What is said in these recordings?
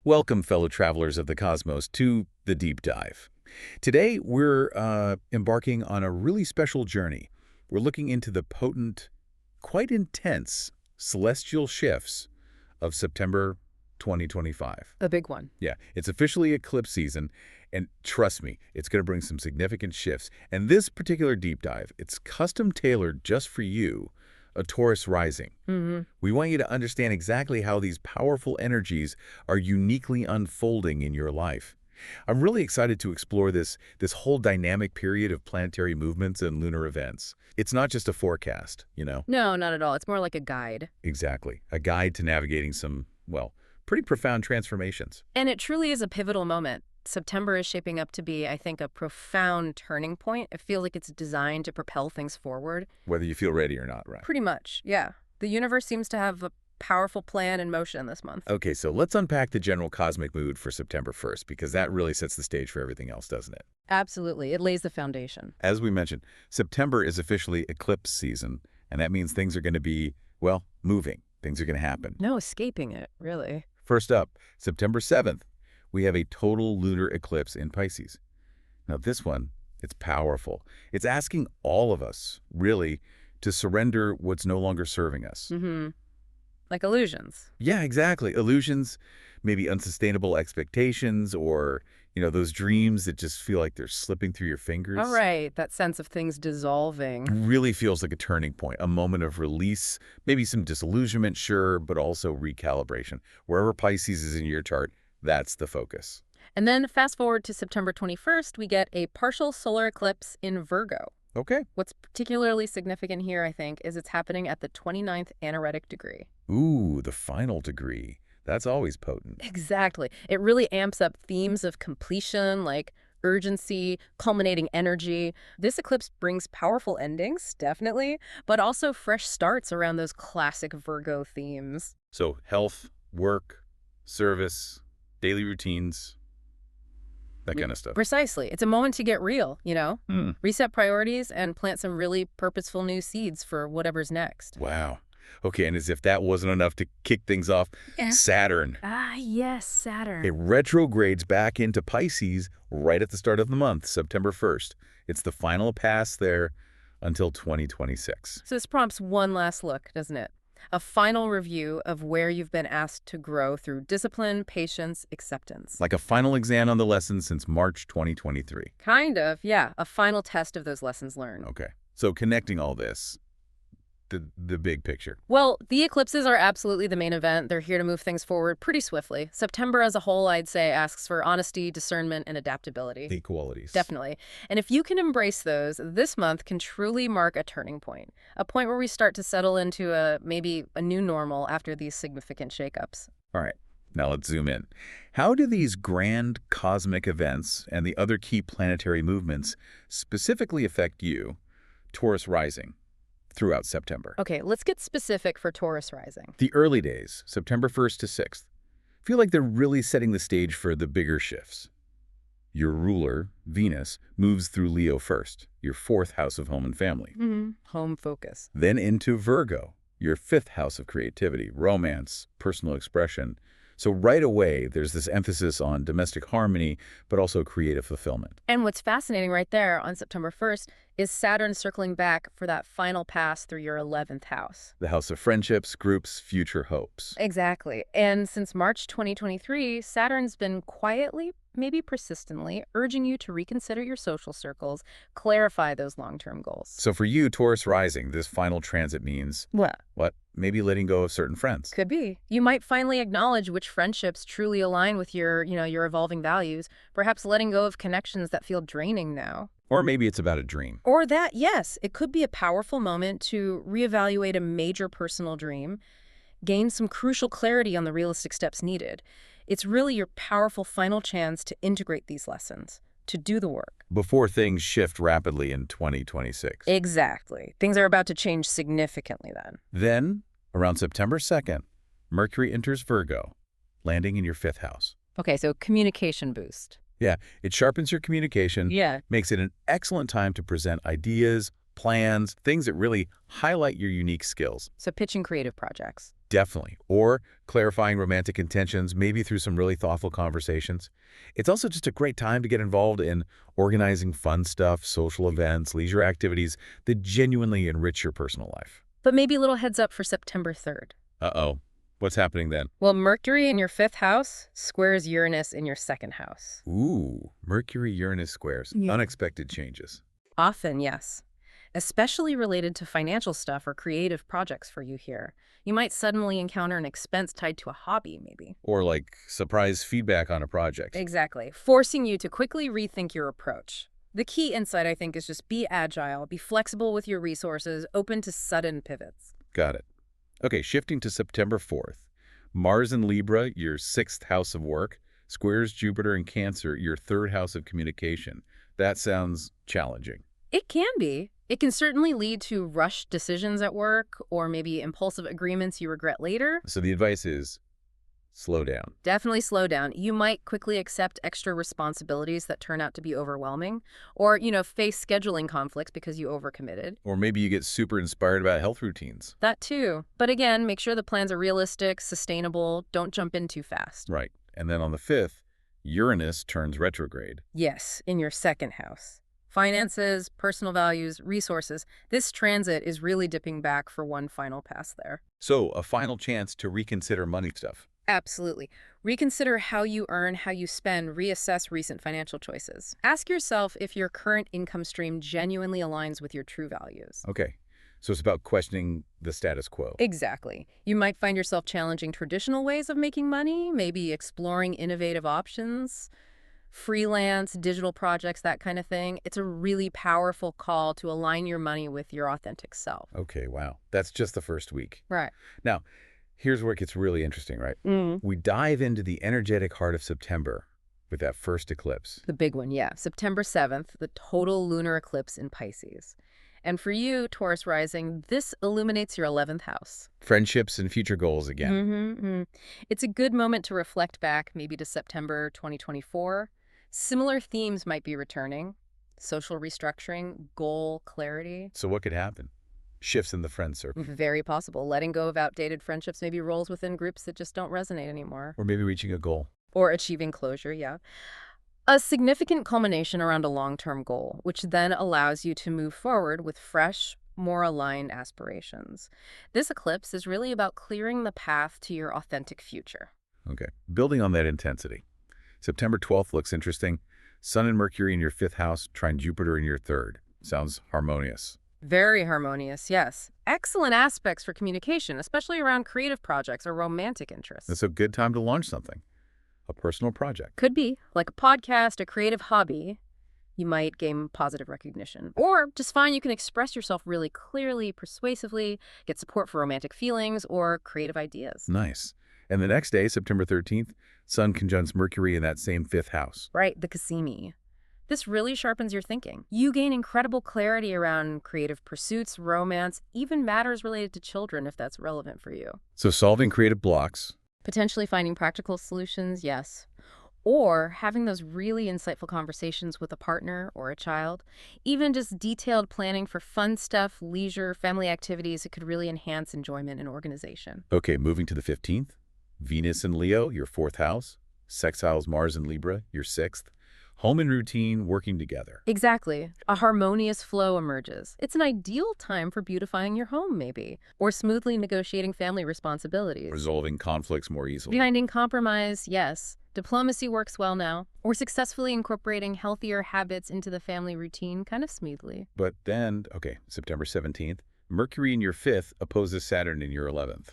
Welcome, fellow travelers of the cosmos, to the deep dive. Today, we're embarking on a really special journey. We're looking into the potent, quite intense celestial shifts of September 2025. A big one. Yeah, it's officially eclipse season, and trust me, it's going to bring some significant shifts. And this particular deep dive, it's custom tailored just for you, a Taurus rising. We want you to understand exactly how these powerful energies are uniquely unfolding in your life. I'm really excited to explore this whole dynamic period of planetary movements and lunar events. It's not just a forecast, you know? No, not at all. It's more like a guide. Exactly. A guide to navigating some, well, pretty profound transformations. And it truly is a pivotal moment. September is shaping up to be, I think, a profound turning point. It feels like it's designed to propel things forward. Whether you feel ready or not, right? Pretty much, yeah. The universe seems to have a powerful plan in motion this month. Okay, so let's unpack the general cosmic mood for September 1st, because that really sets the stage for everything else, doesn't it? Absolutely. It lays the foundation. As we mentioned, September is officially eclipse season, and that means things are going to be, well, moving. Things are going to happen. No escaping it, really. First up, September 7th, we have a total lunar eclipse in Pisces. Now this one, it's powerful. It's asking all of us, really, to surrender what's no longer serving us. Like illusions. Yeah, exactly. Illusions, maybe unsustainable expectations, or, those dreams that just feel like they're slipping through your fingers. All right, that sense of things dissolving. Really feels like a turning point, a moment of release, maybe some disillusionment, sure, but also recalibration. Wherever Pisces is in your chart, that's the focus. And then fast forward to September 21st, we get a partial solar eclipse in Virgo. Okay. What's particularly significant here, I think, is it's happening at the 29th anaretic degree. Ooh, the final degree. That's always potent. Exactly. It really amps up themes of completion, like urgency, culminating energy. This eclipse brings powerful endings, definitely, but also fresh starts around those classic Virgo themes. So health, work, service, daily routines, that kind of stuff. Precisely. It's a moment to get real, Reset priorities and plant some really purposeful new seeds for whatever's next. Wow. Okay, and as if that wasn't enough to kick things off, Saturn. Ah, yes, Saturn. It retrogrades back into Pisces right at the start of the month, September 1st. It's the final pass there until 2026. So this prompts one last look, doesn't it? A final review of where you've been asked to grow through discipline, patience, acceptance. Like a final exam on the lessons since March 2023. Kind of, yeah. A final test of those lessons learned. Okay. So connecting all this, the big picture. Well, the eclipses are absolutely the main event. They're here to move things forward pretty swiftly. September as a whole, I'd say, asks for honesty, discernment, and adaptability. The qualities. Definitely. And if you can embrace those, this month can truly mark a turning point. A point where we start to settle into maybe a new normal after these significant shakeups. All right. Now let's zoom in. How do these grand cosmic events and the other key planetary movements specifically affect you, Taurus rising, throughout September? Okay, let's get specific for Taurus rising. The early days, September 1st to 6th, feel like they're really setting the stage for the bigger shifts. Your ruler, Venus, moves through Leo first, your 4th house of home and family. Home focus. Then into Virgo, your 5th house of creativity, romance, personal expression. So right away, there's this emphasis on domestic harmony, but also creative fulfillment. And what's fascinating right there on September 1st is Saturn circling back for that final pass through your 11th house. The house of friendships, groups, future hopes. Exactly. And since March 2023, Saturn's been quietly, maybe persistently, urging you to reconsider your social circles, clarify those long-term goals. So for you, Taurus rising, this final transit means... What? Maybe letting go of certain friends. Could be. You might finally acknowledge which friendships truly align with your evolving values, perhaps letting go of connections that feel draining now. Or maybe it's about a dream. Or that, yes, it could be a powerful moment to reevaluate a major personal dream, gain some crucial clarity on the realistic steps needed. It's really your powerful final chance to integrate these lessons, to do the work. Before things shift rapidly in 2026. Exactly. Things are about to change significantly then. Then, around September 2nd, Mercury enters Virgo, landing in your 5th house. Okay, so communication boost. Yeah, it sharpens your communication, Yeah. makes it an excellent time to present ideas, plans, things that really highlight your unique skills. So pitching creative projects. Definitely. Or clarifying romantic intentions, maybe through some really thoughtful conversations. It's also just a great time to get involved in organizing fun stuff, social events, leisure activities that genuinely enrich your personal life. But maybe a little heads up for September 3rd. Uh-oh. What's happening then? Well, Mercury in your 5th house squares Uranus in your 2nd house. Ooh, Mercury-Uranus squares. Yeah. Unexpected changes. Often, yes. Especially related to financial stuff or creative projects for you here. You might suddenly encounter an expense tied to a hobby, maybe. Or like surprise feedback on a project. Exactly. Forcing you to quickly rethink your approach. The key insight, I think, is just be agile, be flexible with your resources, open to sudden pivots. Got it. Okay, shifting to September 4th. Mars in Libra, your 6th house of work, squares Jupiter in Cancer, your 3rd house of communication. That sounds challenging. It can be. It can certainly lead to rushed decisions at work or maybe impulsive agreements you regret later. So the advice is slow down. Definitely slow down. You might quickly accept extra responsibilities that turn out to be overwhelming or, face scheduling conflicts because you overcommitted. Or maybe you get super inspired about health routines. That too. But again, make sure the plans are realistic, sustainable. Don't jump in too fast. Right. And then on the 5th, Uranus turns retrograde. Yes, in your 2nd house. Finances, personal values, resources. This transit is really dipping back for one final pass there. So a final chance to reconsider money stuff. Absolutely. Reconsider how you earn, how you spend, reassess recent financial choices. Ask yourself if your current income stream genuinely aligns with your true values. Okay. So it's about questioning the status quo. Exactly. You might find yourself challenging traditional ways of making money, maybe exploring innovative options, freelance, digital projects, that kind of thing. It's a really powerful call to align your money with your authentic self. Okay, wow. That's just the first week. Right. Now, here's where it gets really interesting, right? Mm. We dive into the energetic heart of September with that first eclipse. The big one, yeah. September 7th, the total lunar eclipse in Pisces. And for you, Taurus rising, this illuminates your 11th house. Friendships and future goals again. Mm-hmm. It's a good moment to reflect back, maybe to September 2024. Similar themes might be returning. Social restructuring, goal clarity. So what could happen? Shifts in the friend circle. Very possible. Letting go of outdated friendships, maybe roles within groups that just don't resonate anymore. Or maybe reaching a goal. Or achieving closure, yeah. A significant culmination around a long-term goal, which then allows you to move forward with fresh, more aligned aspirations. This eclipse is really about clearing the path to your authentic future. Okay. Building on that intensity. September 12th looks interesting. Sun and Mercury in your 5th house, trine Jupiter in your 3rd. Sounds harmonious. Very harmonious, yes. Excellent aspects for communication, especially around creative projects or romantic interests. It's a good time to launch something. A personal project. Could be, like a podcast, a creative hobby. You might gain positive recognition. Or just find you can express yourself really clearly, persuasively, get support for romantic feelings or creative ideas. Nice. And the next day, September 13th, Sun conjuncts Mercury in that same 5th house. Right, the Cassini. This really sharpens your thinking. You gain incredible clarity around creative pursuits, romance, even matters related to children if that's relevant for you. So solving creative blocks. Potentially finding practical solutions, yes. Or having those really insightful conversations with a partner or a child. Even just detailed planning for fun stuff, leisure, family activities, it could really enhance enjoyment and organization. Okay, moving to the 15th. Venus in Leo, your 4th house. Sextiles Mars in Libra, your 6th. Home and routine working together. Exactly. A harmonious flow emerges. It's an ideal time for beautifying your home, maybe, or smoothly negotiating family responsibilities. Resolving conflicts more easily. Finding compromise, yes. Diplomacy works well now. Or successfully incorporating healthier habits into the family routine kind of smoothly. But then, okay, September 17th, Mercury in your 5th opposes Saturn in your 11th.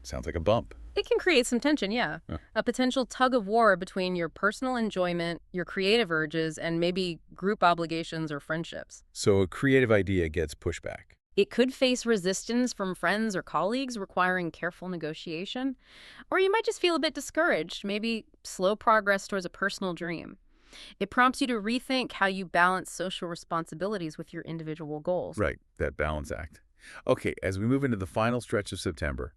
Sounds like a bump. It can create some tension, yeah. Huh. A potential tug of war between your personal enjoyment, your creative urges, and maybe group obligations or friendships. So a creative idea gets pushback. It could face resistance from friends or colleagues requiring careful negotiation. Or you might just feel a bit discouraged, maybe slow progress towards a personal dream. It prompts you to rethink how you balance social responsibilities with your individual goals. Right, that balance act. Okay, as we move into the final stretch of September,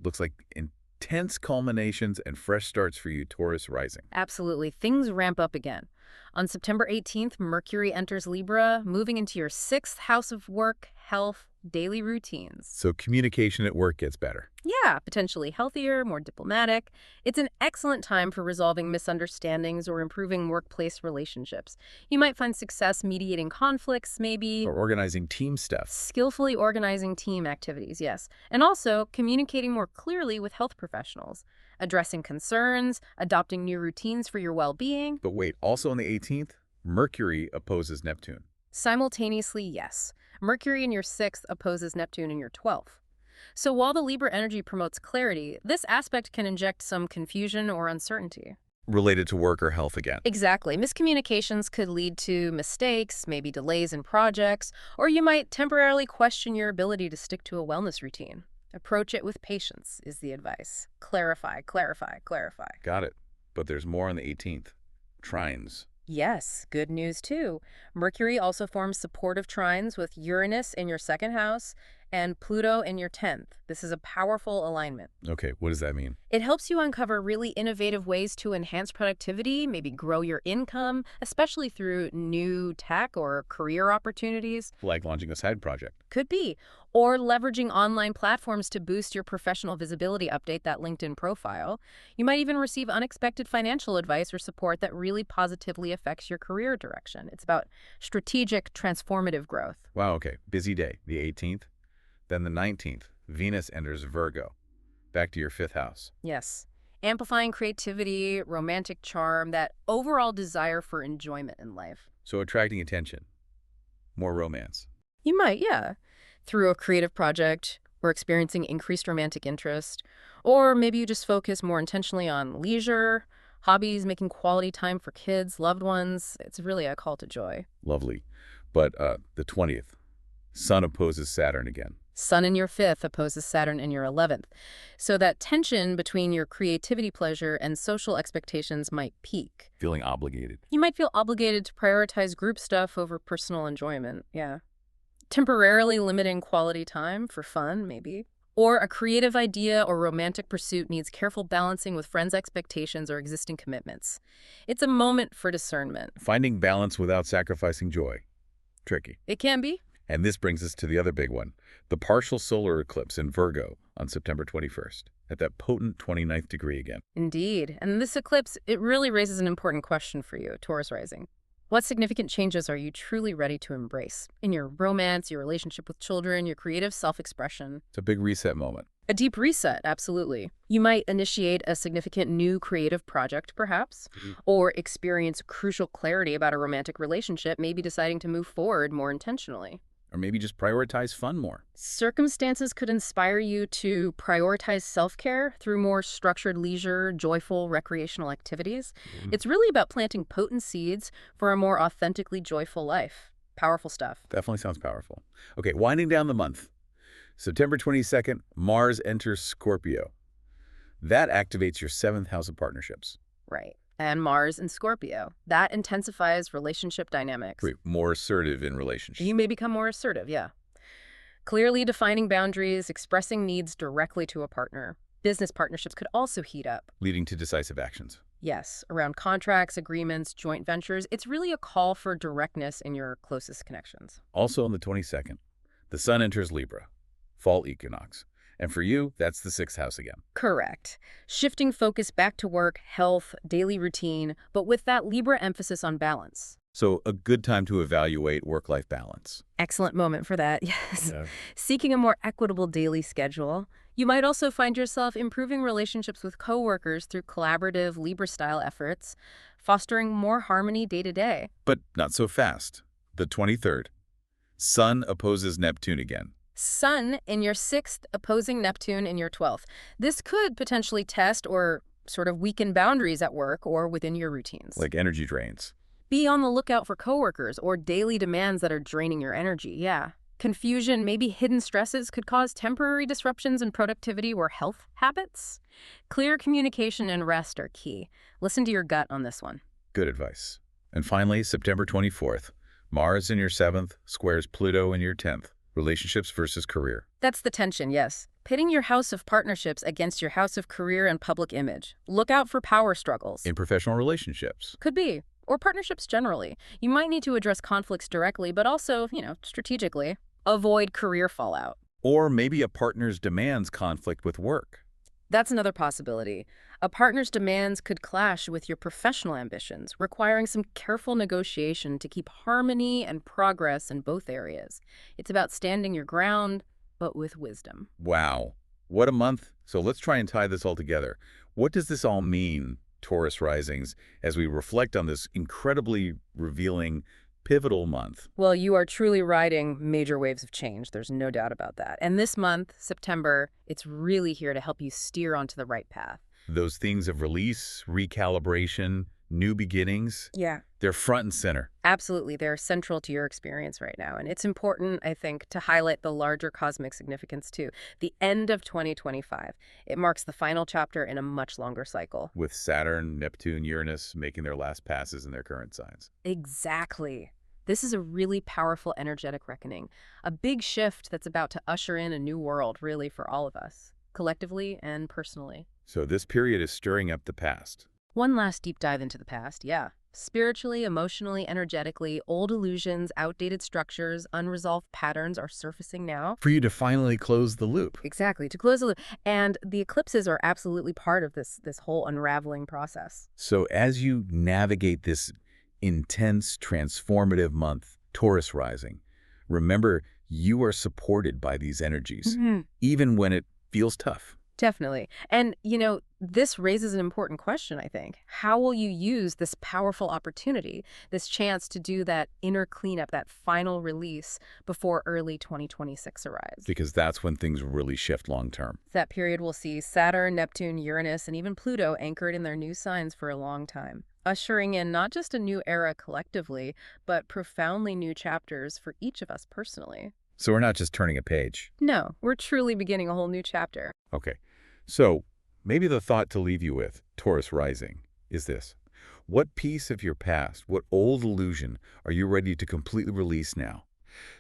looks like intense culminations and fresh starts for you, Taurus rising. Absolutely. Things ramp up again. On September 18th, Mercury enters Libra, moving into your 6th house of work, health, daily routines. So communication at work gets better. Yeah, potentially healthier, more diplomatic. It's an excellent time for resolving misunderstandings or improving workplace relationships. You might find success mediating conflicts, maybe. Or organizing team stuff. Skillfully organizing team activities, yes. And also communicating more clearly with health professionals, addressing concerns, adopting new routines for your well-being. But wait, also on the 18th, Mercury opposes Neptune. Simultaneously, yes. Mercury in your 6th opposes Neptune in your 12th. So while the Libra energy promotes clarity, this aspect can inject some confusion or uncertainty. Related to work or health again. Exactly. Miscommunications could lead to mistakes, maybe delays in projects, or you might temporarily question your ability to stick to a wellness routine. Approach it with patience is the advice. Clarify, clarify, clarify. Got it. But there's more on the 18th. Trines. Yes, good news too. Mercury also forms supportive trines with Uranus in your 2nd house and Pluto in your 10th. This is a powerful alignment. Okay, what does that mean? It helps you uncover really innovative ways to enhance productivity, maybe grow your income, especially through new tech or career opportunities. Like launching a side project. Could be. Or leveraging online platforms to boost your professional visibility, update that LinkedIn profile. You might even receive unexpected financial advice or support that really positively affects your career direction. It's about strategic, transformative growth. Wow, okay. Busy day, the 18th. Then the 19th, Venus enters Virgo. Back to your 5th house. Yes. Amplifying creativity, romantic charm, that overall desire for enjoyment in life. So attracting attention. More romance. You might, yeah. Through a creative project or experiencing increased romantic interest. Or maybe you just focus more intentionally on leisure, hobbies, making quality time for kids, loved ones. It's really a call to joy. Lovely. But the 20th, Sun opposes Saturn again. Sun in your 5th opposes Saturn in your 11th. So that tension between your creativity pleasure and social expectations might peak. Feeling obligated. You might feel obligated to prioritize group stuff over personal enjoyment, yeah. Temporarily limiting quality time for fun, maybe. Or a creative idea or romantic pursuit needs careful balancing with friends' expectations or existing commitments. It's a moment for discernment. Finding balance without sacrificing joy. Tricky. It can be. And this brings us to the other big one, the partial solar eclipse in Virgo on September 21st, at that potent 29th degree again. Indeed. And this eclipse, it really raises an important question for you, Taurus rising. What significant changes are you truly ready to embrace in your romance, your relationship with children, your creative self-expression? It's a big reset moment. A deep reset, absolutely. You might initiate a significant new creative project, perhaps, or experience crucial clarity about a romantic relationship, maybe deciding to move forward more intentionally. Or maybe just prioritize fun more. Circumstances could inspire you to prioritize self-care through more structured leisure, joyful recreational activities. It's really about planting potent seeds for a more authentically joyful life. Powerful stuff. Definitely sounds powerful. Okay, winding down the month. September 22nd, Mars enters Scorpio. That activates your 7th house of partnerships. Right. And Mars in Scorpio. That intensifies relationship dynamics. Wait, more assertive in relationships. You may become more assertive, yeah. Clearly defining boundaries, expressing needs directly to a partner. Business partnerships could also heat up. Leading to decisive actions. Yes, around contracts, agreements, joint ventures. It's really a call for directness in your closest connections. Also on the 22nd, the Sun enters Libra, fall equinox. And for you, that's the 6th house again. Correct. Shifting focus back to work, health, daily routine, but with that Libra emphasis on balance. So a good time to evaluate work-life balance. Excellent moment for that, yes. Yeah. Seeking a more equitable daily schedule. You might also find yourself improving relationships with coworkers through collaborative Libra-style efforts, fostering more harmony day to day. But not so fast. The 23rd, Sun opposes Neptune again. Sun in your 6th opposing Neptune in your 12th. This could potentially test or sort of weaken boundaries at work or within your routines. Like energy drains. Be on the lookout for coworkers or daily demands that are draining your energy, yeah. Confusion, maybe hidden stresses could cause temporary disruptions in productivity or health habits. Clear communication and rest are key. Listen to your gut on this one. Good advice. And finally, September 24th, Mars in your 7th squares Pluto in your 10th. Relationships versus career. That's the tension, yes. Pitting your house of partnerships against your house of career and public image. Look out for power struggles. In professional relationships. Could be. or partnerships generally. You might need to address conflicts directly, but also, strategically. Avoid career fallout. Or maybe a partner's demands conflict with work. That's another possibility. A partner's demands could clash with your professional ambitions, requiring some careful negotiation to keep harmony and progress in both areas. It's about standing your ground, but with wisdom. Wow, what a month. So let's try and tie this all together. What does this all mean, Taurus risings, as we reflect on this incredibly revealing, pivotal month? Well, you are truly riding major waves of change. There's no doubt about that. And this month, September, it's really here to help you steer onto the right path. Those things of release, recalibration, new beginnings, Yeah. they're front and center. Absolutely. They're central to your experience right now. And it's important, I think, to highlight the larger cosmic significance, too. The end of 2025. It marks the final chapter in a much longer cycle. With Saturn, Neptune, Uranus making their last passes in their current signs. Exactly. This is a really powerful energetic reckoning, a big shift that's about to usher in a new world, really, for all of us, collectively and personally. So this period is stirring up the past. One last deep dive into the past, yeah. Spiritually, emotionally, energetically, old illusions, outdated structures, unresolved patterns are surfacing now. For you to finally close the loop. Exactly, to close the loop. And the eclipses are absolutely part of this whole unraveling process. So as you navigate this intense, transformative month, Taurus rising, remember you are supported by these energies, even when it feels tough. Definitely. And, this raises an important question, I think. How will you use this powerful opportunity, this chance to do that inner cleanup, that final release before early 2026 arrives? Because that's when things really shift long term. That period will see Saturn, Neptune, Uranus, and even Pluto anchored in their new signs for a long time, ushering in not just a new era collectively, but profoundly new chapters for each of us personally. So we're not just turning a page. No, we're truly beginning a whole new chapter. Okay. So maybe the thought to leave you with, Taurus rising, is this. What piece of your past, what old illusion are you ready to completely release now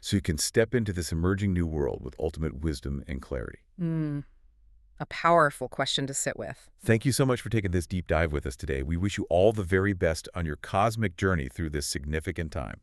so you can step into this emerging new world with ultimate wisdom and clarity? A powerful question to sit with. Thank you so much for taking this deep dive with us today. We wish you all the very best on your cosmic journey through this significant time.